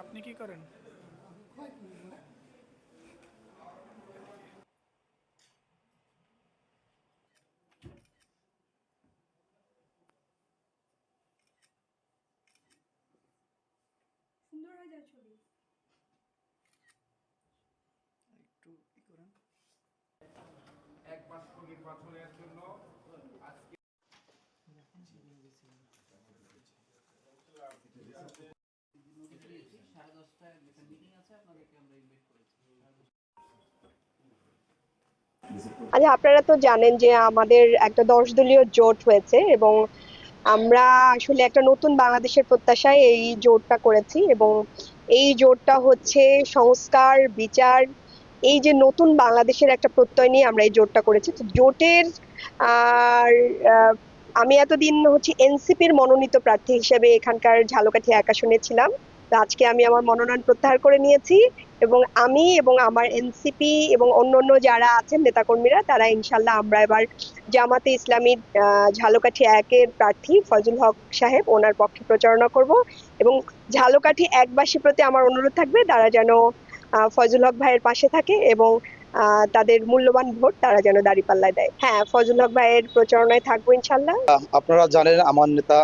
আপনি কি করেন? সুন্দর হয়ে যায় ছবি। একটু করেন। এক মাস নির্বাচনের জন্য আজকে আচ্ছা, আপনারা তো জানেন যে আমাদের একটা 10 দলীয় জোট হয়েছে এবং আমরা আসলে একটা নতুন বাংলাদেশের প্রত্যাশায় এই জোটটা করেছি এবং এই জোটটা হচ্ছে সংস্কার, বিচার, এই যে নতুন বাংলাদেশের একটা প্রত্যয় নিয়ে আমরা এই জোটটা করেছি। তো জোটের আর আহ, আমি এতদিন হচ্ছে এনসিপির মনোনীত প্রার্থী হিসেবে এখানকার ঝালকাঠি 1 আসনে ছিলাম। তো আজকে আমি আমার মনোনয়ন প্রত্যাহার করে নিয়েছি এবং আমি এবং আমার এনসিপি এবং অন্যান্য যারা আছেন নেতাকর্মীরা তারা ইনশাল্লাহ আমরা এবার জামাতে ইসলামী ঝালকাঠি 1-এর প্রার্থী ফজল হক সাহেব ওনার পক্ষে প্রচারণা করব এবং ঝালকাঠি 1বাসীর প্রতি আমার অনুরোধ থাকবে তারা যেন ফজল হক ভাইয়ের পাশে থাকে এবং তাদের মূল্যবান ভোট তারা যেন দাঁড়িপাল্লায় দেয়। হ্যাঁ, ফজল হক ভাইয়ের প্রচারণায় থাকবো ইনশাল্লাহ। আপনারা জানেন আমার নেতা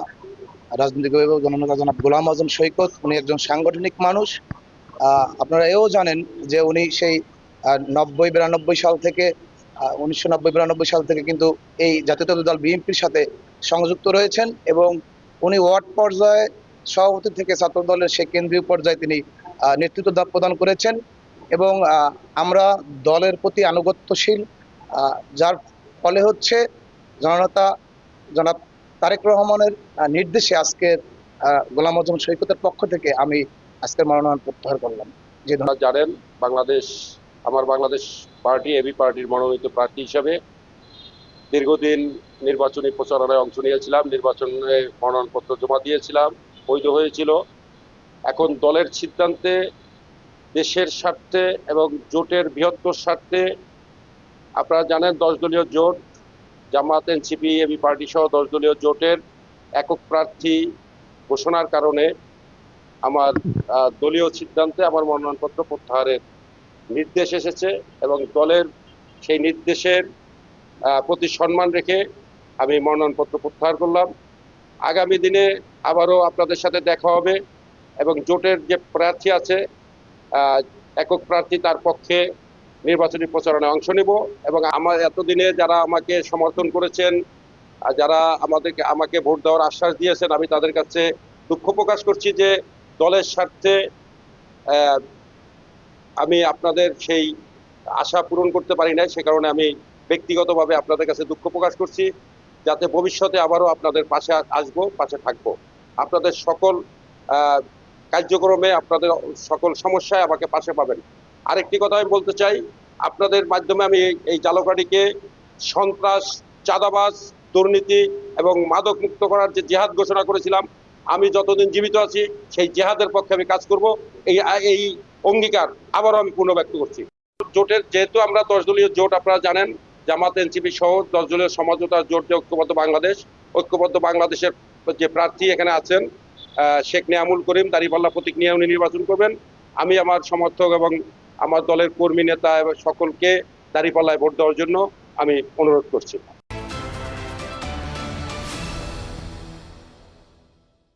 রাজনৈতিক জননেতা জনাব গোলাম আজম সৈকত, উনি একজন সাংগঠনিক মানুষ। আপনারা এও জানেন যে উনি সেই 90-92 সাল থেকে 1990-92 সাল থেকে কিন্তু এই জাতীয়তাবাদী দল বিএনপির সাথে সংযুক্ত রয়েছেন এবং উনি ওয়ার্ড পর্যায়ে সভাপতি থেকে ছাত্র দলের সেই কেন্দ্রীয় পর্যায়ে তিনি নেতৃত্ব প্রদান করেছেন এবং আমরা দলের প্রতি আনুগত্যশীল, যার ফলে হচ্ছে জননেতা জনাব তারেক রহমানের নির্দেশে আজকের গোলাম আজম সৈকতের পক্ষ থেকে আমি আজকের মনোনয়ন প্রত্যাহার করলাম। যে আপনারা জানেন আমার বাংলাদেশ পার্টি এবি পার্টির মনোনীত প্রার্থী হিসেবে দীর্ঘদিন নির্বাচনী প্রচারণায় অংশ নিয়েছিলাম, নির্বাচনে মনোনয়নপত্র জমা দিয়েছিলাম, বৈধ হয়েছিল। এখন দলের সিদ্ধান্তে, দেশের স্বার্থে এবং জোটের বৃহত্তর স্বার্থে, আপনারা জানেন 10 দলীয় জোট, জামাত, এনসিপি, এবি পার্টি সহ 10 দলীয় জোটের একক প্রার্থী ঘোষণার কারণে আমার দলীয় সিদ্ধান্তে আমার মনোনয়নপত্র প্রত্যাহারের নির্দেশ এসেছে এবং দলের সেই নির্দেশের প্রতি সম্মান রেখে আমি মনোনয়নপত্র প্রত্যাহার করলাম। আগামী দিনে আবারও আপনাদের সাথে দেখা হবে এবং জোটের যে প্রার্থী আছে একক প্রার্থী তার পক্ষে নির্বাচনী প্রচারণায় অংশ নেব এবং আমার এতদিনে যারা আমাকে সমর্থন করেছেন, যারা আমাকে ভোট দেওয়ার আশ্বাস দিয়েছেন, আমি তাদের কাছে দুঃখ প্রকাশ করছি যে দলের স্বার্থে আমি আপনাদের সেই আশা পূরণ করতে পারি নাই। সে কারণে আমি ব্যক্তিগতভাবে আপনাদের কাছে দুঃখ প্রকাশ করছি, যাতে ভবিষ্যতে আবারও আপনাদের পাশে আসবো, পাশে থাকবো। আপনাদের সকল কার্যক্রমে, আপনাদের সকল সমস্যায় আমাকে পাশে পাবেন। আরেকটি কথা আমি বলতে চাই, আপনাদের মাধ্যমে আমি এই ঝালকাঠিকে সন্ত্রাস, চাঁদাবাজ, দুর্নীতি এবং মাদক মুক্ত করার যে জেহাদ ঘোষণা করেছিলাম, আমি যতদিন জীবিত আছি সেই জেহাদের পক্ষে আমি কাজ করব। এই অঙ্গীকার আবারও আমি পুনর্ব্যক্ত করছি। জোটের যেহেতু আমরা 10 দলীয় জোট, আপনারা জানেন জামাত, এনসিপি সহ 10 দলীয় সমঝোতার জোট যে ঐক্যবদ্ধ বাংলাদেশের যে প্রার্থী এখানে আছেন শেখ নিয়ামুল করিম দাঁড়িপাল্লা প্রতীক নিয়ে উনি নির্বাচন করবেন। আমি আমার সমর্থক এবং আমার দলের কর্মী নেতা এবং সকলকে দাঁড়িপাল্লায় ভোট দেওয়ার জন্য আমি অনুরোধ করছি।